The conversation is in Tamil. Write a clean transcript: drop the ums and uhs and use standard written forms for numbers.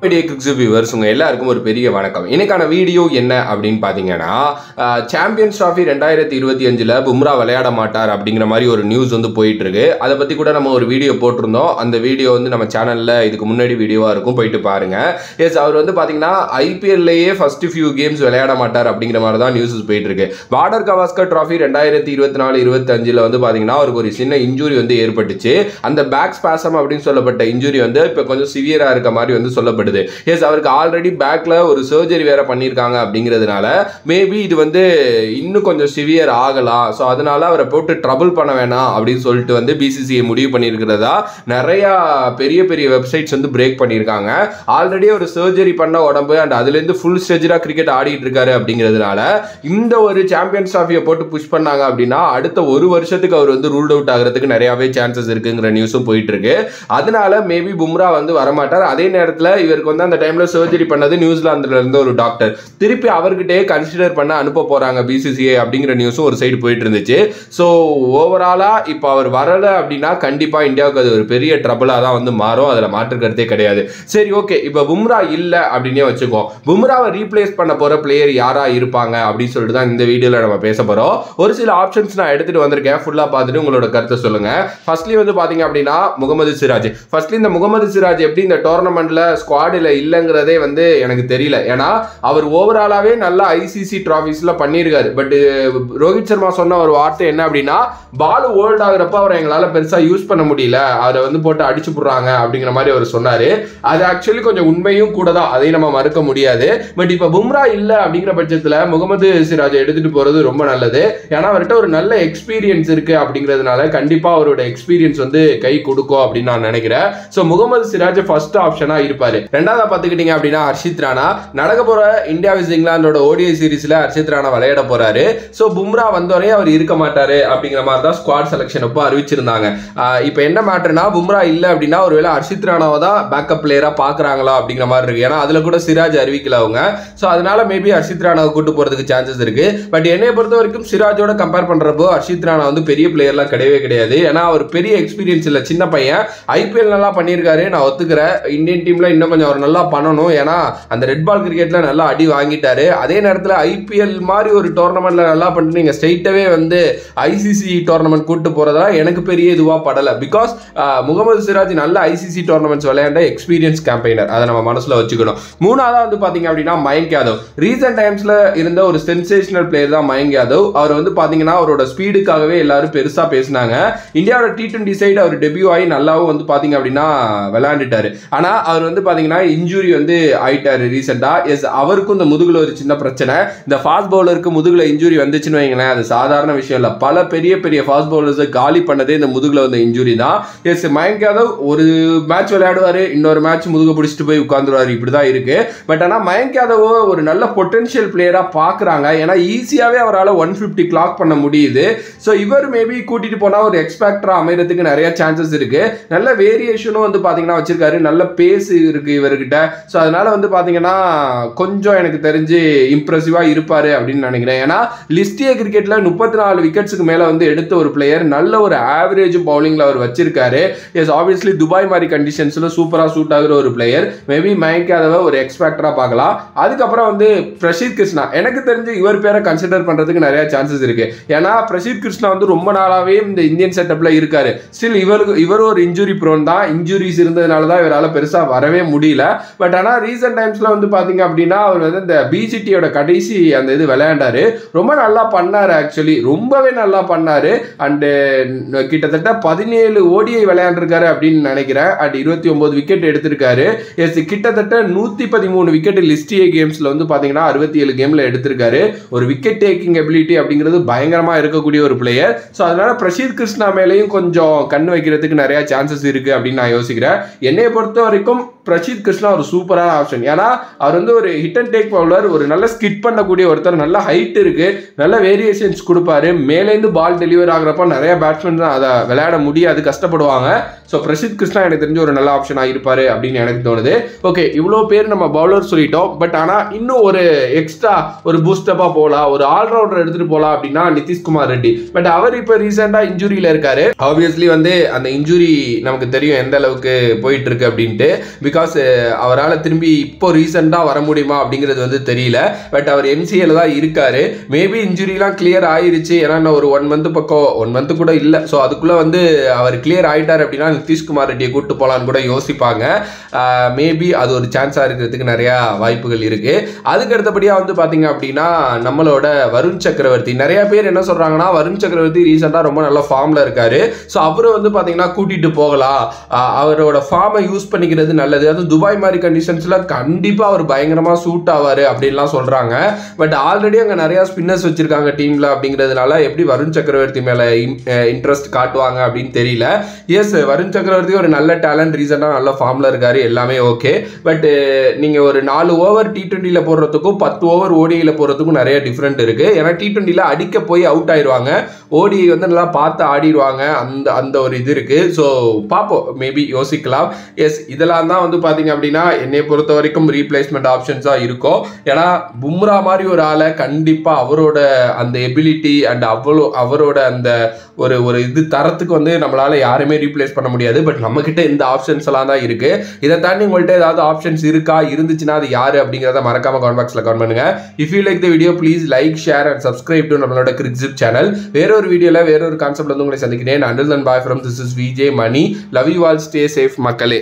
வியூவர்ஸ் உங்க எல்லாருக்கும் ஒரு பெரிய வணக்கம். இன்னைக்கான வீடியோ என்ன அப்படின்னு பாத்தீங்கன்னா, சாம்பியன்ஸ் டிராஃபி 2025ல பும்ரா விளையாட மாட்டார் அப்படிங்கிற மாதிரி ஒரு நியூஸ் வந்து போயிட்டு இருக்கு. அதை பத்தி கூட நம்ம ஒரு வீடியோ போட்டிருந்தோம். அந்த வீடியோ வந்து நம்ம சேனல்ல இதுக்கு முன்னாடி வீடியோவா இருக்கும், போயிட்டு பாருங்க. எஸ், அவர் வந்து பாத்தீங்கன்னா ஐபிஎல்லையே ஃபர்ஸ்ட் ஃபியூ கேம்ஸ் விளையாட மாட்டார் அப்படிங்கிற மாதிரி தான் நியூஸ் போயிட்டு இருக்கு. பார்டர் கவாஸ்கர் டிராஃபி 2024-25ல வந்து பாத்தீங்கன்னா அவருக்கு ஒரு சின்ன இன்ஜுரி வந்து ஏற்பட்டுச்சு. அந்த பேக் ஸ்பாசம் அப்படின்னு சொல்லப்பட்ட இன்ஜுரி வந்து இப்ப கொஞ்சம் சிவியரா இருக்க மாதிரி வந்து சொல்லப்படுது. எஸ், அவருக்கு ஆல்ரெடி பேக்ல ஒரு சர்ஜரி வேற பண்ணிருக்காங்க அப்படிங்கிறதுனால மேபி இது வந்து இன்னும் கொஞ்சம் சிவியர் ஆகலாம். ஸோ அதனால அவரை போட்டு ட்ரபிள் பண்ண வேணாம் அப்படின்னு சொல்லிட்டு வந்து பிசிசிஐ முடிவு பண்ணியிருக்கிறதா நிறைய பெரிய பெரிய வெப்சைட்ஸ் வந்து பிரேக் பண்ணியிருக்காங்க. ஆல்ரெடி ஒரு சர்ஜரி பண்ண உடம்பு அண்ட் அதுலேருந்து ஃபுல் ஸ்டெஜரா கிரிக்கெட் ஆடிட்டு இருக்காரு அப்படிங்கிறதுனால இந்த ஒரு சாம்பியன்ஸ் டிராஃபியை போட்டு புஷ் பண்ணாங்க அப்படின்னா அடுத்த ஒரு வருஷத்துக்கு அவர் வந்து ரூல்ட் அவுட் ஆகிறதுக்கு நிறையவே சான்சஸ் இருக்குங்கிற நியூஸும் போயிட்டு இருக்கு. அதனால மேபி பும்ரா வந்து வரமாட்டார். அதே நேரத்தில் இவருக்கு வந்து அந்த டைம்ல சர்ஜரி பண்ணது நியூசிலாந்துல இருந்த ஒரு டாக்டர் திருப்பி அவர்கிட்டே கன்சிடர் பண்ண அனுப்ப போறாங்க பிசிசிஐ அப்படிங்கிற நியூஸும் ஒரு சைடு போயிட்டு இருந்துச்சு. ஸோ ஓவராலா இப்போ அவர் வரல அப்படின்னா கண்டிப்பா இந்தியாவுக்கு அது ஒரு பெரிய ட்ரபிளா தான் வந்து மாறும். அதுல மாற்று கருத்தே கிடையாது. சரி, ஓகே, இப்போ பும்ரா இல்ல அப்படின்னே வச்சுக்கோ, பும்ராவை ரீப்ளேஸ் பண்ண போற பிளேயர் யாரா இருப்பாங்க அப்படின்னு சொல்லிட்டு தான் இந்த வீடியோல நம்ம பேச போறோம். ஒரு சில ஆப்ஷன்ஸ் நான் எடுத்துட்டு வந்திருக்கேன். ஃபுல்லா பார்த்துட்டு உங்களோட கருத்தை சொல்லுங்க. ஃபர்ஸ்ட்லி வந்து பாத்தீங்க அப்படின்னா முகமது சிராஜ். ஃபர்ஸ்ட்லி இந்த முகமது சிராஜ் எப்படி இந்த டோர்னமெண்ட்ல ஸ்குவாடில் இல்லைங்கிறதே வந்து எனக்கு தெரியல. ஏன்னா அவர் ஓவராலாவே நல்லா ஐசிசி டிராஃபிஸ்ல பண்ணியிருக்காரு. பட் ரோஹித் சர்மா சொன்ன ஒரு வார்த்தை என்ன அப்படின்னா, பால் ஓல்ட் ஆகுறப்ப அவரை எங்களால் பெருசா யூஸ் பண்ண முடியல, அவரை வந்து போட்டு அடிச்சு போடுறாங்க அப்படிங்கிற மாதிரி அவர் சொன்னாரு. அது ஆக்சுவலி கொஞ்சம் உண்மையும் கூட தான், அதையும் நம்ம மறுக்க முடியாது. பட் இப்போ பும்ரா இல்லை அப்படிங்கிற பட்சத்தில் முகமது சிராஜை எடுத்துட்டு போறது ரொம்ப நல்லது. ஏன்னா அவர்கிட்ட ஒரு நல்ல எக்ஸ்பீரியன்ஸ் இருக்கு அப்படிங்கிறதுனால கண்டிப்பா அவரோட எக்ஸ்பீரியன்ஸ் வந்து கை கொடுக்கும் அப்படின்னு நான் நினைக்கிறேன். ஸோ முகமது சிராஜ் ஃபர்ஸ்ட் ஆப்ஷனா இருப்பாரு. ரெண்டாவது பார்த்துக்கிட்டீங்க அப்படின்னா ஹர்ஷித் ராணா. நடக்க போற இந்தியா விஸ் இங்கிலாந்தோட ஓடிஐ சீரிஸ்ல ஹர்ஷித் ராணா விளையாட போறாரு. ஸோ பும்ரா வந்தோடனே அவர் இருக்க மாட்டாரு அப்படிங்கிற மாதிரி தான் ஸ்குவாட் செலக்ஷன் அப்போ அறிவிச்சிருந்தாங்க. இப்போ என்ன மேட்டர்னா, பும்ரா இல்லை அப்படின்னா ஒருவேளை ஹர்ஷித் ராணாவை தான் பேக்கப் பிளேயரா பாக்குறாங்களா அப்படிங்கிற மாதிரி இருக்கு. ஏன்னா அதுல கூட சிராஜ் அறிவிக்கல அவங்க. ஸோ அதனால மேபி ஹர்ஷித் ராணாவை கூட்டு போறதுக்கு சான்சஸ் இருக்கு. பட் என்னை பொறுத்த வரைக்கும் சிராஜோட கம்பேர் பண்றப்போ ஹர்ஷித் ராணா வந்து பெரிய பிளேயர்லாம் கிடையவே கிடையாது. ஏன்னா அவர் பெரிய எக்ஸ்பீரியன்ஸ் இல்லை, சின்ன பையன். ஐபிஎல் நல்லா பண்ணியிருக்காரு, நான் ஒத்துக்கிறேன். இந்தியன் டீம்ல இன்னும் கொஞ்சம் அவர் நல்லா பண்ணணும். ஏன்னா அந்த ரெட் பால் கிரிக்கெட்ல நல்லா அடி வாங்கிட்டாரு. அதே நேரத்தில் ஐபிஎல் மாதிரி ஒரு டோர்னமெண்ட்ல நல்லா பண்ணிட்டு நீங்க ஸ்ட்ரைட்டாவே வந்து ஐசிசி டோர்னமெண்ட் கூட்டு போறதா எனக்கு பெரிய இதுவா படல. பிகாஸ் முகமது சிராஜ் நல்ல ஐசிசி டோர்னமெண்ட்ஸ் விளையாண்ட எக்ஸ்பீரியன்ஸ் கேம்பெயினர், அதை நம்ம மனசுல வச்சுக்கணும். மூணாவதா வந்து பாத்தீங்க அப்படின்னா மயங்க் யாதவ். ரீசெண்ட் டைம்ஸ்ல இருந்த ஒரு சென்சேஷனல் பிளேயர் தான் மயங்க் யாதவ். அவர் வந்து பாத்தீங்கன்னா அவரோட ஸ்பீடுக்காகவே எல்லாரும் பெருசா பேசினாங்க. இந்தியாவோட T20 சைடு அவர் டெபியூ ஆகி நல்லாவும் வந்து பாத்தீங்க அப்படின்னா விளையாண்டுட்டாரு. ஆனா அவர் வந்து பாத்தீங்கன்னா இன்ஜூரி வந்து ஆயிட்டாரு ரீசெண்டா. எஸ், அவருக்கும் இந்த முதுகுல ஒரு சின்ன பிரச்சனை. இந்த ஃபாஸ்ட் பவுலருக்கு முதுகுல இன்ஜூரி வந்துச்சுன்னு வைங்களேன், அது சாதாரண விஷயம் இல்ல. பல பெரிய பெரிய ஃபாஸ்ட் பவுலர்ஸ் காலி பண்ணதே இந்த முதுகுல வந்த இன்ஜூரி தான். எஸ், மயங்க் யாதவ் ஒரு மேட்ச் விளையாடுவாரு, இன்னொரு மேட்ச் முதுக பிடிச்சிட்டு போய் உட்கார்ந்துருவாரு, இப்படிதான் இருக்கு. பட் ஆனா மயங்க் யாதவ் ஒரு நல்ல பொட்டன்ஷியல் பிளேயரா பாக்குறாங்க. ஏன்னா ஈஸியாவே அவரால் 150 கிளாக் பண்ண முடியுது. ஸோ இவர் மேபி கூட்டிட்டு போனா ஒரு எக்ஸ்பெக்டரா அமைறதுக்கு நிறைய சான்சஸ் இருக்கு. நல்ல வேரியேஷனும் வந்து பாத்தீங்கன்னா வச்சிருக்காரு, நல்ல பேஸ் இருக்கு இவர்கிட்ட. ஸோ அதனால வந்து பாத்தீங்கன்னா கொஞ்சம் எனக்கு தெரிஞ்சு இம்ப்ரெசிவா இருப்பாரு அப்படின்னு நினைக்கிறேன். ஏன்னா லிஸ்டிய கிரிக்கெட்ல 34 விக்கெட்ஸுக்கு மேல வந்து எடுத்த ஒரு பிளேயர், நல்ல ஒரு ஆவரேஜ் பவுலிங்ல அவர் வச்சிருக்காரு. எஸ், ஆப்வியஸ்லி துபாய் மாதிரி கண்டிஷன்ஸ்ல சூப்பரா சூட் ஆகுற ஒரு பிளேயர். மேபி மயங்க் யாதவ ஒரு எக்ஸ்பெக்டரா பார்க்கலாம். அதுக்கப்புறம் வந்து பிரசித் கிருஷ்ணா, எனக்கு தெரிஞ்சு இவர் பேரை கன்சிடர் பண்றதுக்கு நிறைய சான்சஸ் இருக்கு. ஏன்னா பிரசித் கிருஷ்ணா வந்து ரொம்ப நாளாவே இந்த இந்தியன் செட்டப்ல இருக்காரு. ஸ்டில் இவர் ஒரு இன்ஜுரி ப்ரோன் தான். இன்ஜுரிஸ் இருந்ததுனால தான் இவரால் பெருசா வரவே முடியல. பட் ஆனா ரீசெண்ட் டைம்ஸ்ல வந்து பாத்தீங்க அப்படின்னா அவர் வந்து இந்த பிஜிடியோட கடைசி அந்த இது விளையாண்டாரு, ரொம்ப நல்லா பண்ணாரு. ஆக்சுவலி ரொம்பவே நல்லா பண்ணாரு. அண்ட் கிட்டத்தட்ட 17 ஓடிஐ விளையாண்டுருக்காரு அப்படின்னு நினைக்கிறேன். அண்ட் 29 விக்கெட் எடுத்திருக்காரு. எஸ், கிட்டத்தட்ட 113 விக்கெட் லிஸ்டிஏ கேம்ஸ்ல வந்து பாத்தீங்கன்னா 67 கேம்ல எடுத்திருக்காரு. ஒரு விக்கெட் டேக்கிங் எபிலிட்டி அப்படிங்கிறது பயங்கரமா இருக்கக்கூடிய ஒரு பிளேயர். ஸோ அதனால பிரசித் கிருஷ்ணா மேலேயும் கொஞ்சம் கண் வைக்கிறதுக்கு நிறைய சான்சஸ் இருக்கு அப்படின்னு நான் யோசிக்கிறேன். என்னைய பொறுத்த வரைக்கும் பிரசித் கிருஷ்ணா ஒரு சூப்பரான ஆப்ஷன். ஏன்னா அவர் வந்து ஒரு ஹிட் அண்ட் டேக் பவுலர், ஒரு நல்ல ஸ்கிட் பண்ணக்கூடிய ஒருத்தர், நல்ல ஹைட் இருக்கு, நல்ல வேரியேஷன்ஸ் கொடுப்பாரு. மேலேருந்து பால் டெலிவர் ஆகுறப்ப நிறைய பேட்ஸ்மேன் தான் அதை விளையாட முடியாது, கஷ்டப்படுவாங்க. ஸோ பிரசித் கிருஷ்ணா எனக்கு தெரிஞ்ச ஒரு நல்ல ஆப்ஷனாக இருப்பாரு அப்படின்னு எனக்கு தோணுது. ஓகே, இவ்வளோ பேர் நம்ம பவுலர் சொல்லிட்டோம். பட் ஆனால் இன்னும் ஒரு எக்ஸ்ட்ரா ஒரு பூஸ்டப்பாக போகலாம், ஒரு ஆல்ரவுண்டர் எடுத்துட்டு போகலாம் அப்படின்னா நிதிஷ்குமார் ரெட்டி. பட் அவர் இப்போ ரீசெண்டாக இன்ஜுரியில் இருக்காரு. ஆப்வியஸ்லி வந்து அந்த இன்ஜுரி நமக்கு தெரியும் எந்த அளவுக்கு போயிட்டு இருக்கு அப்படின்ட்டு. பிகாஸ் அவரால் திரும்பி இப்போ ரீசெண்டாக வர முடியுமா அப்படிங்கிறது வந்து தெரியல. பட் அவர் எம்சிஏல தான் இருக்காரு. மேபி இன்ஜுரிலாம் கிளியர் ஆயிருச்சு. ஏன்னா இன்னும் ஒரு 1 மந்த் பக்கம் 1 மந்த் கூட இல்லை. ஸோ அதுக்குள்ளே வந்து அவர் கிளியர் ஆகிட்டார் அப்படின்னா நிதிஷ்குமார் ரெட்டியை கூப்பிட்டு போகலான்னு கூட யோசிப்பாங்க. மேபி அது ஒரு சான்ஸாக இருக்கிறதுக்கு நிறையா வாய்ப்புகள் இருக்குது. அதுக்கு அடுத்தபடியாக வந்து பார்த்தீங்க அப்படின்னா நம்மளோட வருண் சக்கரவர்த்தி, நிறைய பேர் என்ன சொல்கிறாங்கன்னா வருண் சக்கரவர்த்தி ரீசெண்டாக ரொம்ப நல்ல ஃபார்மில் இருக்காரு. ஸோ அவரை வந்து பார்த்தீங்கன்னா கூட்டிகிட்டு போகலாம், அவரோட ஃபார்மை யூஸ் பண்ணிக்கிறது நல்லது. அதுவும் துபாய் மாதிரி கண்டிஷன்ஸில் கண்டிப்பாக அவர் பயங்கரமாக சூட் ஆவார் அப்படின்லாம் சொல்கிறாங்க. பட் ஆல்ரெடி அங்கே நிறையா ஸ்பின்னர்ஸ் வச்சுருக்காங்க டீமில் அப்படிங்கிறதுனால எப்படி வருண் சக்கரவர்த்தி மேலே இன்ட்ரெஸ்ட் காட்டுவாங்க அப்படின்னு தெரியல. எஸ், வருண் சக்கரவர்த்தி ஒரு நல்ல டேலண்ட், ரீசெண்டாக நல்ல ஃபார்மில் இருக்காரு, எல்லாமே ஓகே. பட் நீங்கள் ஒரு 4 ஓவர் T20 போடுறதுக்கும் 10 ஓவர் ஓடிஐயில் போடுறதுக்கும் நிறைய டிஃப்ரெண்ட் இருக்குது. ஏன்னா T20 அடிக்க போய் அவுட் ஆயிடுவாங்க, ஓடிஐ வந்து நல்லா பார்த்து ஆடிடுவாங்க. அந்த ஒரு இது இருக்குது. ஸோ பார்ப்போம், மேபி யோசிக்கலாம். எஸ், இதெல்லாம் தான் வந்து பார்த்தீங்க அப்படின்னா என்னை பொறுத்த வரைக்கும் ரீப்ளேஸ்மெண்ட் ஆப்ஷன்ஸாக இருக்கும். ஏன்னா பும்ரா மாதிரி ஒரு ஆளை கண்டிப்பாக அவரோட அந்த எபிலிட்டி அண்ட் அவரோட அந்த ஒரு இது தரத்துக்கு வந்து நம்மளால யாருமே ரீப்ளேஸ் பண்ண முடியாது. பட் நம்மக்கிட்ட இந்த ஆப்ஷன்ஸ் எல்லாம் தான் இருக்குது. இதை தாண்டி உங்கள்கிட்ட ஏதாவது ஆப்ஷன்ஸ் இருக்கா, இருந்துச்சுன்னா அது யாரு அப்படிங்கிறத மறக்காம கமெண்ட் பாக்ஸில் கமெண்ட் பண்ணுங்க. If you like the video please like, share and subscribe to நம்மளோட கிரிக்ஸிப் சேனல். வேறொரு வீடியோவில் வேறொரு கான்செப்ட் வந்து உங்களை சந்திக்கிறேன். Until then bye from this is VJ Mani. Love you all, stay safe மக்களே.